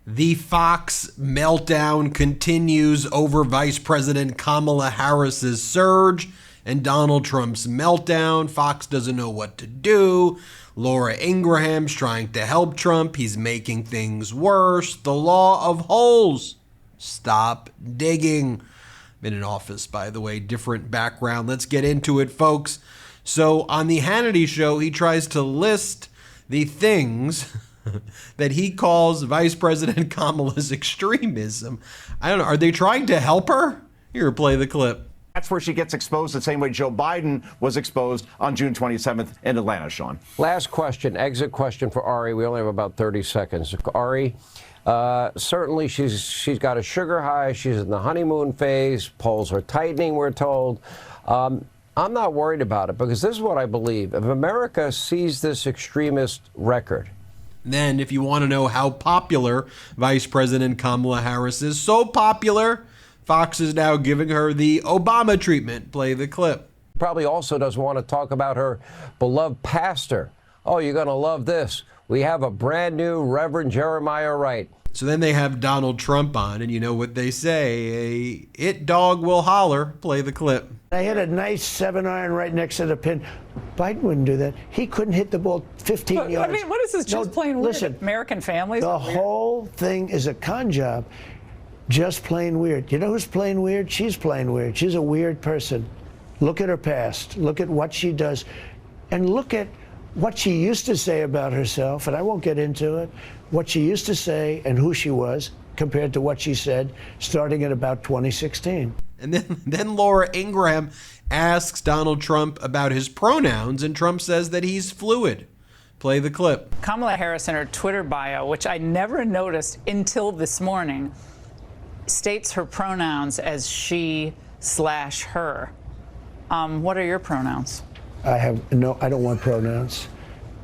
The Fox meltdown continues over Vice President Kamala Harris's surge and Donald Trump's meltdown. Fox doesn't know what to do. Laura Ingraham's trying to help Trump. He's making things worse. The law of holes. Stop digging. Been in office, by the way, different background. Let's get into it, folks. So on the Hannity show, he tries to list the things that he calls Vice President Kamala's extremism. I don't know. Are they trying to help her? Here, play the clip. That's where she gets exposed the same way Joe Biden was exposed on June 27th in Atlanta, Sean. Last question, exit question for Ari. We only have about 30 seconds. Ari, certainly she's got a sugar high. She's in the honeymoon phase. Polls are tightening, we're told. I'm not worried about it because this is what I believe. If America sees this extremist record, then if you want to know how popular Vice President Kamala Harris is, so popular, Fox is now giving her the Obama treatment. Play the clip. Probably also doesn't want to talk about her beloved pastor. Oh, you're going to love this. We have a brand new Reverend Jeremiah Wright. So then they have Donald Trump on, and you know what they say, it dog will holler. Play the clip. I hit a nice 7-iron right next to the pin. Biden wouldn't do that. He couldn't hit the ball 15 yards. I mean, what is this, just plain weird? Listen, American families? The whole thing is a con job. Just plain weird. You know who's plain weird? She's plain weird. She's a weird person. Look at her past. Look at what she does. And look at what she used to say about herself, and I won't get into it, what she used to say and who she was compared to what she said starting in about 2016. And then Laura Ingraham asks Donald Trump about his pronouns, and Trump says that he's fluid. Play the clip. Kamala Harris in her Twitter bio, which I never noticed until this morning, states her pronouns as she/her. What are your pronouns? I don't want pronouns.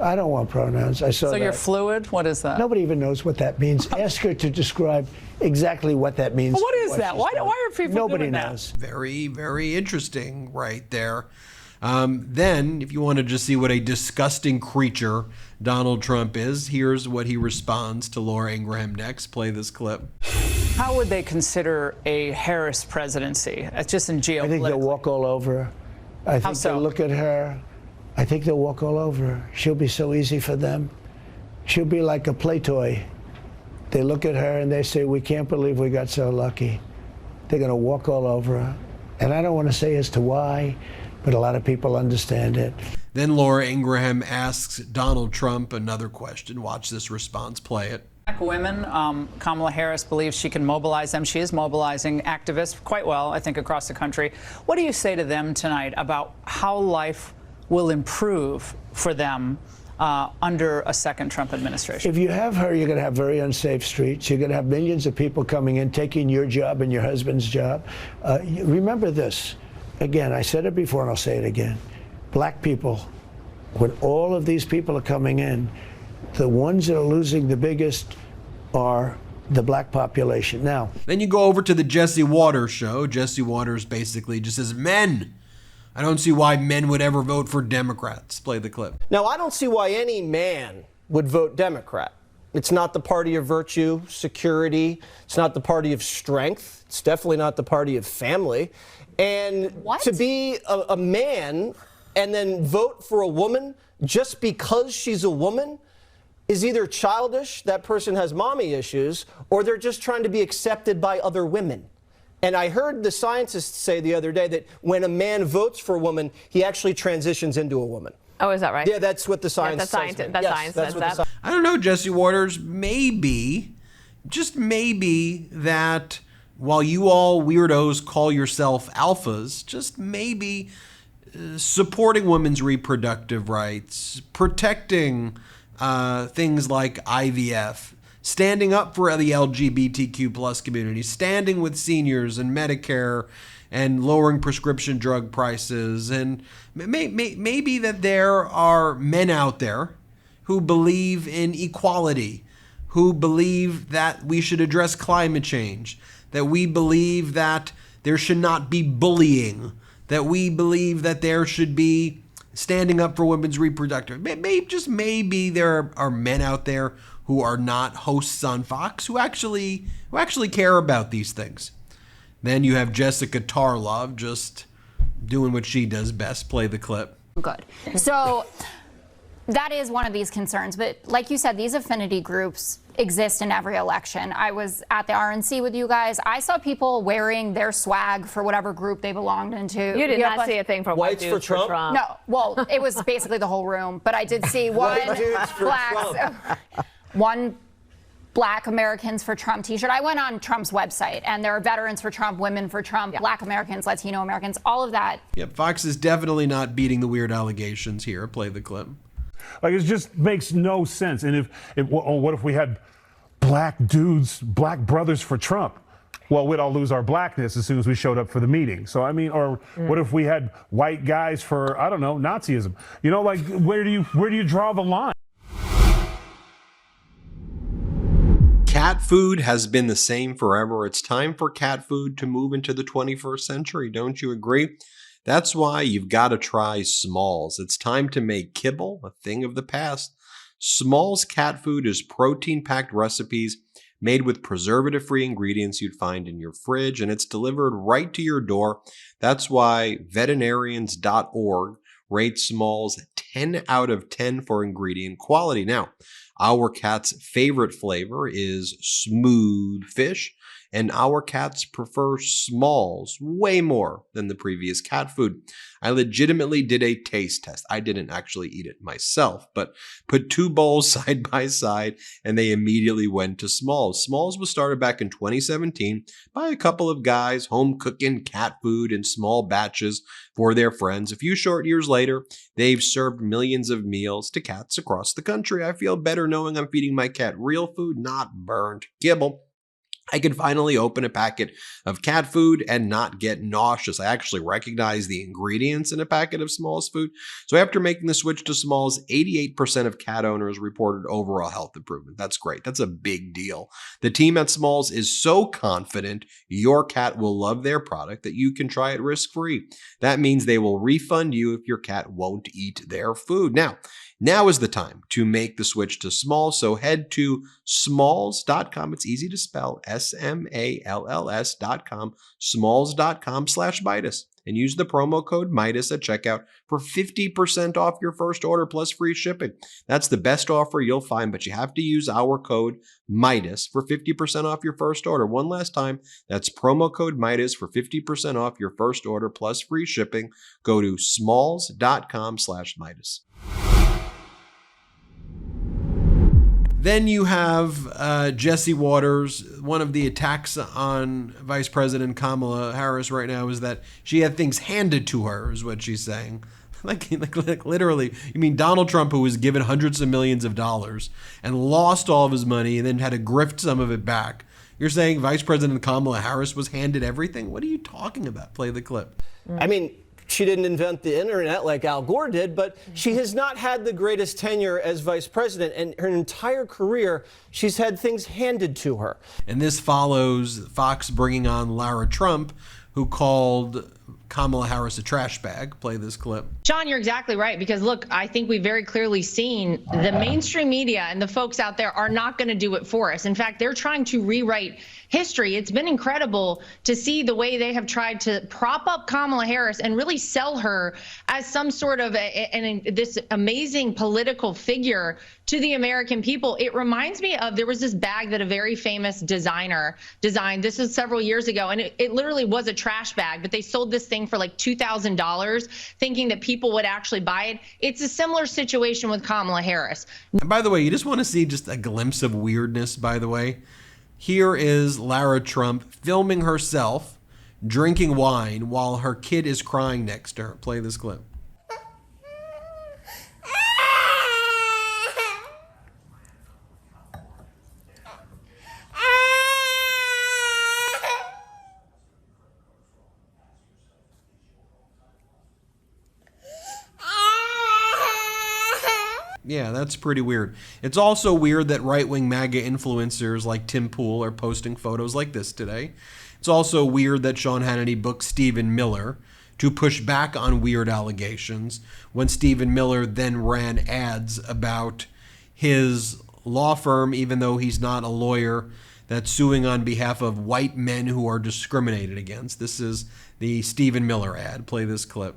I don't want pronouns. I saw So that. you're fluid? What is that? Nobody even knows what that means. Ask her to describe exactly what that means. Well, what is that? Why are people Nobody doing that? knows. Very, very interesting right there. Then, if you want to just see what a disgusting creature Donald Trump is, here's what he responds to Laura Ingraham next. Play this clip. How would they consider a Harris presidency? It's just in geopolitics. I think they'll walk all over her. I think they'll look at her. I think they'll walk all over her. She'll be so easy for them. She'll be like a play toy. They look at her and they say, we can't believe we got so lucky. They're going to walk all over her. And I don't want to say as to why, but a lot of people understand it. Then Laura Ingraham asks Donald Trump another question. Watch this response. Play it. Black women, Kamala Harris believes she can mobilize them. She is mobilizing activists quite well, I think, across the country. What do you say to them tonight about how life will improve for them under a second Trump administration? If you have her, you're going to have very unsafe streets. You're going to have millions of people coming in, taking your job and your husband's job. Remember this. Again, I said it before and I'll say it again. Black people, when all of these people are coming in, the ones that are losing the biggest are the black population. Now, then you go over to the Jesse Waters show. Jesse Waters basically just says, men. I don't see why men would ever vote for Democrats. Play the clip. Now, I don't see why any man would vote Democrat. It's not the party of virtue, security. It's not the party of strength. It's definitely not the party of family. And to be a man and then vote for a woman just because she's a woman is either childish, that person has mommy issues, or they're just trying to be accepted by other women. And I heard the scientists say the other day that when a man votes for a woman, he actually transitions into a woman. Oh, is that right? Yeah, that's what the science says. Science says that. I don't know, Jesse Waters, maybe, just maybe that while you all weirdos call yourself alphas, just maybe supporting women's reproductive rights, protecting things like IVF, standing up for the LGBTQ plus community, standing with seniors and Medicare and lowering prescription drug prices. And maybe that there are men out there who believe in equality, who believe that we should address climate change, that we believe that there should not be bullying, that we believe that there should be standing up for women's reproductive. Maybe, just maybe there are men out there who are not hosts on Fox who actually care about these things. Then you have Jessica Tarlov just doing what she does best, play the clip. Good. So that is one of these concerns. But like you said, these affinity groups exist in every election. I was at the RNC with you guys. I saw people wearing their swag for whatever group they belonged into. You did not see a thing for Whites for Trump? No, well, it was basically the whole room. But I did see one one Black Americans for Trump t-shirt. I went on Trump's website, and there are veterans for Trump, women for Trump, Black Americans, Latino Americans, all of that. Yep, Fox is definitely not beating the weird allegations here. Play the clip. Like, it just makes no sense. And what if we had black dudes, black brothers for Trump? Well, we'd all lose our blackness as soon as we showed up for the meeting. So, I mean, or what if we had white guys for, I don't know, Nazism? You know, like, where do you draw the line? Cat food has been the same forever. It's time for cat food to move into the 21st century. Don't you agree? That's why you've got to try Smalls. It's time to make kibble a thing of the past. Smalls cat food is protein-packed recipes made with preservative-free ingredients you'd find in your fridge, and it's delivered right to your door. That's why veterinarians.org rates Smalls 10 out of 10 for ingredient quality. Now, our cat's favorite flavor is smooth fish, and our cats prefer Smalls way more than the previous cat food. I legitimately did a taste test. I didn't actually eat it myself, but put two bowls side by side, and they immediately went to Smalls. Smalls was started back in 2017 by a couple of guys home cooking cat food in small batches for their friends. A few short years later, they've served millions of meals to cats across the country. I feel better knowing I'm feeding my cat real food, not burnt kibble. I could finally open a packet of cat food and not get nauseous. I actually recognize the ingredients in a packet of Smalls food. So after making the switch to Smalls, 88% of cat owners reported overall health improvement. That's great. That's a big deal. The team at Smalls is so confident your cat will love their product that you can try it risk-free. That means they will refund you if your cat won't eat their food. Now is the time to make the switch to Smalls, so head to smalls.com. It's easy to spell, SMALLS.com, smalls.com/Meidas, and use the promo code Meidas at checkout for 50% off your first order plus free shipping. That's the best offer you'll find, but you have to use our code Meidas for 50% off your first order. One last time, that's promo code Meidas for 50% off your first order plus free shipping. Go to smalls.com/Meidas. Then you have Jesse Waters. One of the attacks on Vice President Kamala Harris right now is that she had things handed to her, is what she's saying. Like literally, you mean Donald Trump, who was given hundreds of millions of dollars and lost all of his money and then had to grift some of it back. You're saying Vice President Kamala Harris was handed everything? What are you talking about? Play the clip. I mean, she didn't invent the internet like Al Gore did, but she has not had the greatest tenure as vice president. And her entire career, she's had things handed to her. And this follows Fox bringing on Lara Trump, who called Kamala Harris a trash bag. Play this clip. Sean, you're exactly right, because look, I think we've very clearly seen the mainstream media and the folks out there are not going to do it for us. In fact, they're trying to rewrite history. It's been incredible to see the way they have tried to prop up Kamala Harris and really sell her as some sort of this amazing political figure to the American people. It reminds me of, there was this bag that a very famous designer designed. This is several years ago, and it literally was a trash bag, but they sold this thing for like $2,000, thinking that people would actually buy it. It's a similar situation with Kamala Harris. And by the way, you just want to see just a glimpse of weirdness, by the way. Here is Lara Trump filming herself drinking wine while her kid is crying next to her. Play this clip. Yeah, that's pretty weird. It's also weird that right-wing MAGA influencers like Tim Pool are posting photos like this today. It's also weird that Sean Hannity booked Stephen Miller to push back on weird allegations when Stephen Miller then ran ads about his law firm, even though he's not a lawyer, that's suing on behalf of white men who are discriminated against. This is the Stephen Miller ad. Play this clip.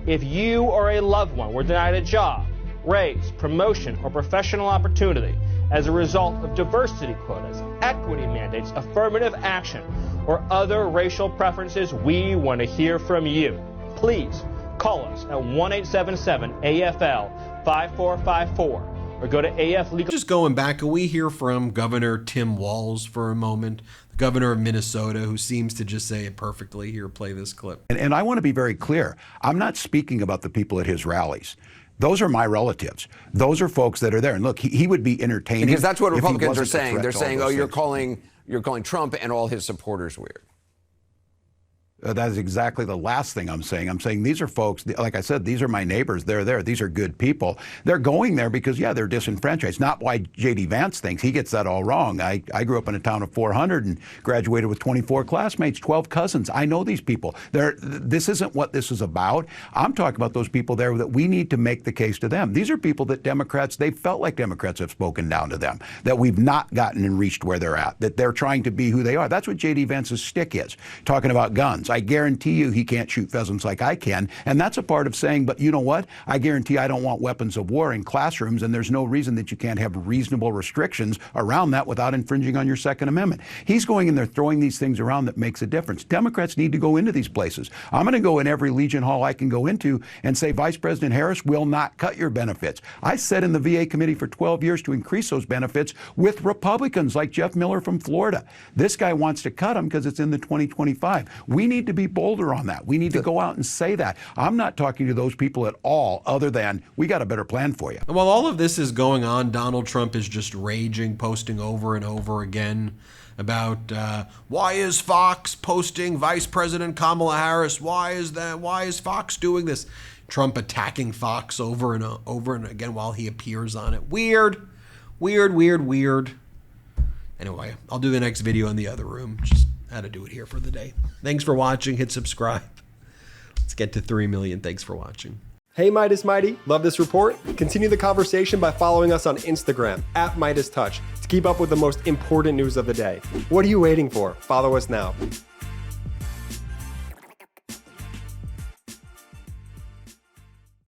If you or a loved one were denied a job, raise, promotion, or professional opportunity as a result of diversity quotas, equity mandates, affirmative action, or other racial preferences, we want to hear from you. Please call us at 1-877-AFL-5454 or go to AF Legal. Just going back, can we hear from Governor Tim Walz for a moment? The governor of Minnesota, who seems to just say it perfectly. Here, play this clip. And I want to be very clear. I'm not speaking about the people at his rallies. Those are my relatives. Those are folks that are there. And look, he would be entertaining. Because that's what if he Republicans are wasn't a saying. threat They're to all saying, those oh, you're things. calling Trump and all his supporters weird. That is exactly the last thing I'm saying. I'm saying these are folks, like I said, these are my neighbors. They're there. These are good people. They're going there because, yeah, they're disenfranchised. Not why J.D. Vance thinks. He gets that all wrong. I grew up in a town of 400 and graduated with 24 classmates, 12 cousins. I know these people. This isn't what this is about. I'm talking about those people there that we need to make the case to them. These are people that Democrats, they felt like Democrats have spoken down to them, that we've not gotten and reached where they're at, that they're trying to be who they are. That's what J.D. Vance's stick is, talking about guns. I guarantee you he can't shoot pheasants like I can. And that's a part of saying, but you know what? I guarantee I don't want weapons of war in classrooms, and there's no reason that you can't have reasonable restrictions around that without infringing on your Second Amendment. He's going in there throwing these things around that makes a difference. Democrats need to go into these places. I'm going to go in every Legion Hall I can go into and say, Vice President Harris will not cut your benefits. I sat in the VA committee for 12 years to increase those benefits with Republicans like Jeff Miller from Florida. This guy wants to cut them because it's in the 2025. We need to be bolder on that. We need to go out and say that. I'm not talking to those people at all, other than we got a better plan for you. And while all of this is going on, Donald Trump is just raging, posting over and over again about why is Fox posting Vice President Kamala Harris? Why is that? Why is Fox doing this? Trump attacking Fox over and again while he appears on it. Weird, weird, weird, weird. Anyway, I'll do the next video in the other room. Just had to do it here for the day. Thanks for watching. Hit subscribe. Let's get to 3 million. Thanks for watching. Hey Midas Mighty, love this report? Continue the conversation by following us on Instagram @MeidasTouch to keep up with the most important news of the day. What are you waiting for? Follow us now.